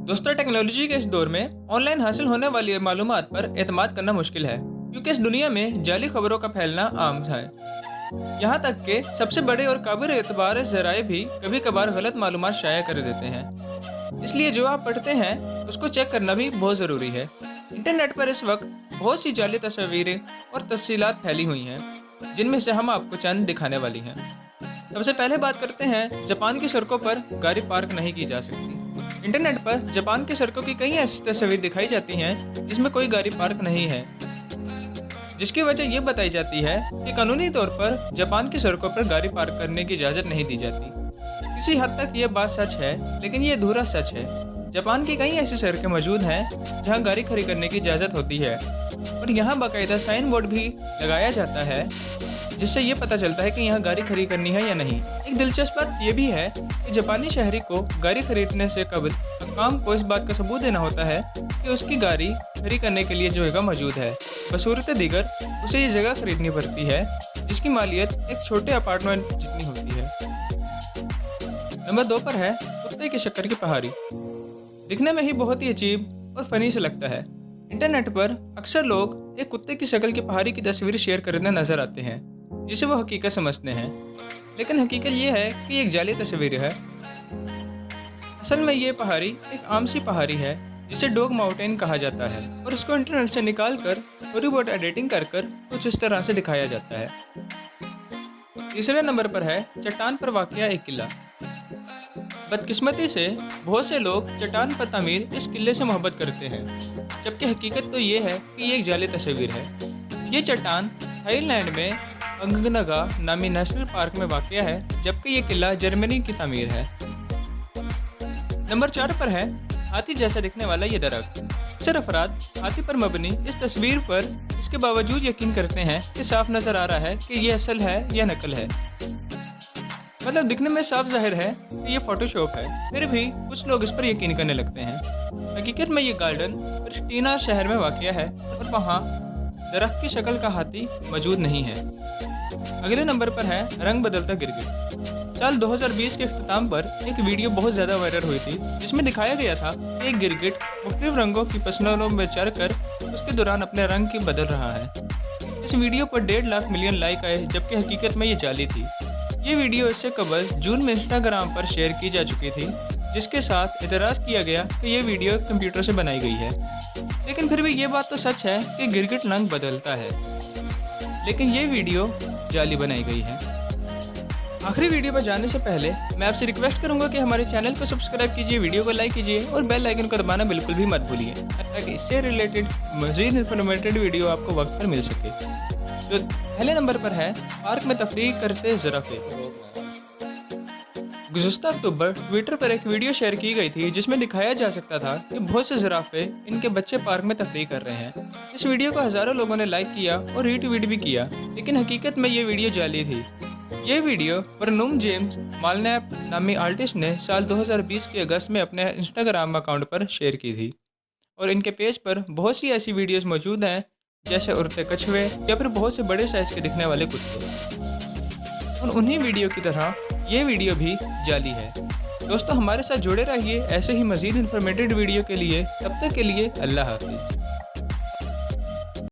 दोस्तों, टेक्नोलॉजी के इस दौर में ऑनलाइन हासिल होने वाली मालूमात पर एतमाद करना मुश्किल है, क्योंकि इस दुनिया में जाली खबरों का फैलना आम है। यहाँ तक कि सबसे बड़े और काबिल एतबार ज़राए भी कभी कभार गलत मालूमात शाया कर देते हैं। इसलिए जो आप पढ़ते हैं उसको चेक करना भी बहुत ज़रूरी है। इंटरनेट पर इस वक्त बहुत सी जाली तस्वीरें और तफसीलात फैली हुई हैं, जिनमें से हम आपको चंद दिखाने वाली हैं। सबसे पहले बात करते हैं जापान की सड़कों पर गाड़ी पार्क नहीं की जा सकती। इंटरनेट पर जापान की सड़कों की कई ऐसी तस्वीर दिखाई जाती हैं जिसमें कोई गाड़ी पार्क नहीं है, जिसकी वजह ये बताई जाती है कि कानूनी तौर पर जापान की सड़कों पर गाड़ी पार्क करने की इजाज़त नहीं दी जाती। किसी हद तक ये बात सच है, लेकिन ये अधूरा सच है। जापान की कई ऐसी सड़कें मौजूद हैं जहां गाड़ी खड़ी करने की इजाज़त होती है, और यहाँ बाकायदा साइन बोर्ड भी लगाया जाता है जिससे ये पता चलता है कि यहाँ गाड़ी खड़ी करनी है या नहीं। एक दिलचस्प बात यह भी है कि जापानी शहरी को गाड़ी खरीदने से कबल हक्काम को इस बात का सबूत देना होता है कि उसकी गाड़ी खड़ी करने के लिए जो जगह मौजूद है, बसूरत दीगर उसे ये जगह खरीदनी पड़ती है, जिसकी मालियत एक छोटे अपार्टमेंट जितनी होती है। नंबर 2 पर है कुत्ते की शक्कर की पहाड़ी। दिखने में ही बहुत ही अजीब और फनी से लगता है। इंटरनेट पर अक्सर लोग एक कुत्ते की शक्ल की पहाड़ी की तस्वीर शेयर करने नजर आते हैं, जिसे वो हकीकत समझते हैं, लेकिन हकीकत ये है कि ये एक जाली तस्वीर है। असल में ये पहाड़ी एक आम सी पहाड़ी है जिसे डॉग माउंटेन कहा जाता है, और इसको इंटरनेट से निकाल कर थोड़ी बहुत एडिटिंग कर कुछ इस तरह से दिखाया जाता है। तीसरे नंबर पर है चट्टान पर वाक़या एक किला। बदकिस्मती से बहुत से लोग चट्टान पर तामीर इस किले से मोहब्बत करते हैं, जबकि हकीकत तो ये है कि ये एक जाली तस्वीर है। ये चट्टान थाईलैंड में अंगनगा नामी नेशनल पार्क में वाक़या है, जबकि ये किला जर्मनी की तामीर है। नंबर 4 पर है हाथी जैसा दिखने वाला ये दरख्त। अक्सर अफराद हाथी पर मबनी इस तस्वीर पर इसके बावजूद यकीन करते हैं कि साफ नज़र आ रहा है कि ये असल है या नकल है। मतलब दिखने में साफ जाहिर है कि ये फोटोशॉप है, फिर भी कुछ लोग इस पर यकीन करने लगते हैं। हकीकत में ये गार्डन प्रिस्टीना शहर में वाक़या है, और वहाँ दरख्त की शक्ल का हाथी मौजूद नहीं है। अगले नंबर पर है रंग बदलता गिरगिट। साल 2020 के अख्ताम पर एक वीडियो बहुत ज़्यादा वायरल हुई थी, जिसमें दिखाया गया था कि एक गिरगिट मुख्तलिफ रंगों की पसंदों में चढ़कर उसके दौरान अपने रंग की बदल रहा है। इस वीडियो पर 1.5 लाख मिलियन लाइक आए, जबकि हकीकत में ये जाली थी। ये वीडियो इससे कबल जून में इंस्टाग्राम पर शेयर की जा चुकी थी, जिसके साथ इतराज़ किया गया कि ये वीडियो कंप्यूटर से बनाई गई है। लेकिन फिर भी ये बात तो सच है कि गिरगिट रंग बदलता है, लेकिन ये वीडियो जाली बनाई गई है। आखिरी वीडियो पर जाने से पहले मैं आपसे रिक्वेस्ट करूंगा कि हमारे चैनल को सब्सक्राइब कीजिए, वीडियो को लाइक कीजिए और बेल आइकन को दबाना बिल्कुल भी मत भूलिए, ताकि इससे रिलेटेड मज़ीद इन्फॉर्मेटिव वीडियो आपको वक्त पर मिल सके। तो पहले नंबर पर है पार्क में तफरीह करते ज़राफ़े। गुज़श्ता अक्टूबर ट्विटर पर एक वीडियो शेयर की गई थी, जिसमें दिखाया जा सकता था कि बहुत से ज़राफ़े इनके बच्चे पार्क में तफरीह कर रहे हैं। इस वीडियो को हज़ारों लोगों ने लाइक किया और रीट्वीट भी किया, लेकिन हकीकत में ये वीडियो जाली थी। ये वीडियो बरनूम जेम्स मालनैप नामी आर्टिस्ट ने साल 2020 के अगस्त में अपने इंस्टाग्राम अकाउंट पर शेयर की थी, और इनके पेज पर बहुत सी ऐसी वीडियोस मौजूद हैं, जैसे उड़ते कछुए या फिर बहुत से बड़े साइज़ के दिखने वाले कुत्ते। और उन्हीं वीडियो की तरह ये वीडियो भी जाली है। दोस्तों, हमारे साथ जुड़े रहिए ऐसे ही मज़ीद इन्फॉर्मेटिव वीडियो के लिए। तब तक के लिए अल्लाह हाफ़िज़।